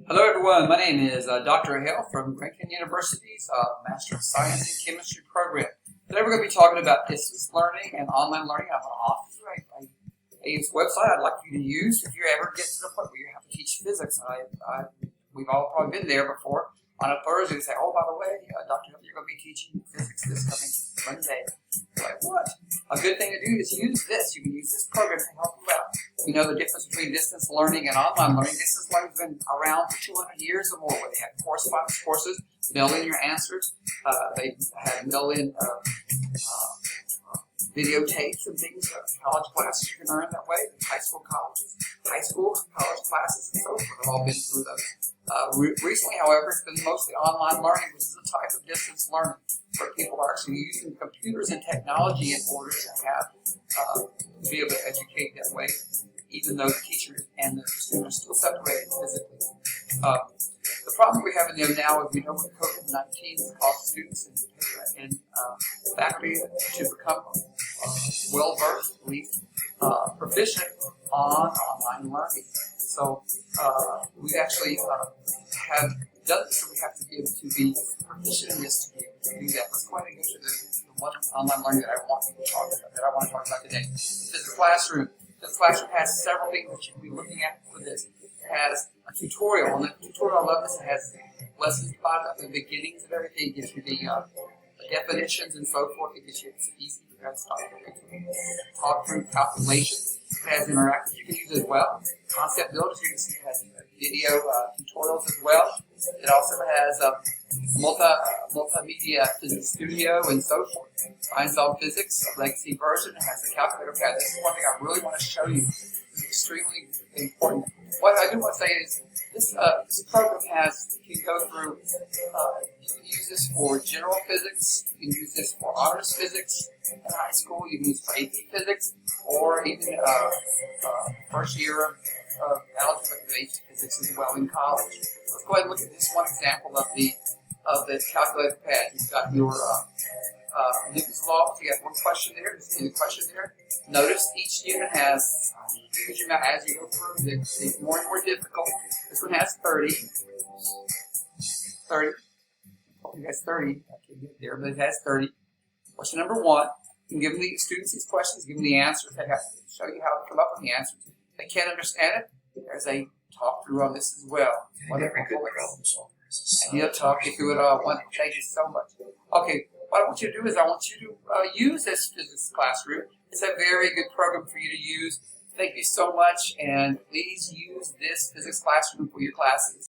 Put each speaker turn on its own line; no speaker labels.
Hello everyone, my name is Dr. Hale from Grand Canyon University's Master of Science in Chemistry program. Today we're going to be talking about distance learning and online learning. I'm an author. A website I'd like you to use if you ever get to the point where you have to teach physics. We've all probably been there before. On a Thursday, say, oh, by the way, Dr. Hale, you're going to be teaching physics this coming Monday. Like, what? A good thing to do is use this. You can use this program to help you out. We know the difference between distance learning and online learning. Distance learning has been around for 200 years or more, where they have correspondence courses, mail in your answers. They have mail in videotapes and things. College classes you can earn that way. High school, college classes, and so forth. We've all been through those. Recently, however, it's been mostly online learning, which is a type of distance learning where people are actually using computers and technology in order to have to be able to educate that way, even though the teacher and the student are still separated physically. The problem we're having there now is we know with COVID-19 has caused students and faculty to become well-versed, at least proficient on online learning. So we actually have done this, so we have to be able to be proficient in this to be able to do that. Let's go ahead and go to the one online learning that I want to talk about today. This is the classroom. This classroom has several things that you can be looking at for this. It has a tutorial, and the tutorial, I love this. It has lessons about the beginnings of everything. It gives you the definitions and so forth. It gives you it's easy to talk through calculations. It has interactive you can use as well. Concept builders, you can see it has video tutorials as well. It also has multimedia physics studio and so forth. Einstein Physics, a legacy version. It has the calculator pad. This is one thing I really want to show you. It's extremely important. What I do want to say is this program can go through, you can use this for general physics, you can use this for honors physics in high school, you can use it for AP physics, or even first year of algebra-based physics as well in college. Let's go ahead and look at this one example of the calculator pad. You've got your Newton's law. You got one question there. Just the question there. Notice each unit has huge amount as you go through. They're more and more difficult. This one has 30. 30. It has 30. I can't get there, but it has 30. Question number 1. You can give the students these questions, give them the answers. They have to show you how to come up with the answers. If they can't understand it, there's a talk through on this as well.
Very good problem solvers.
And he'll talk you through it all. Thank you so much. Okay, what I want you to do is I want you to use this physics classroom. It's a very good program for you to use. Thank you so much, and please use this physics classroom for your classes.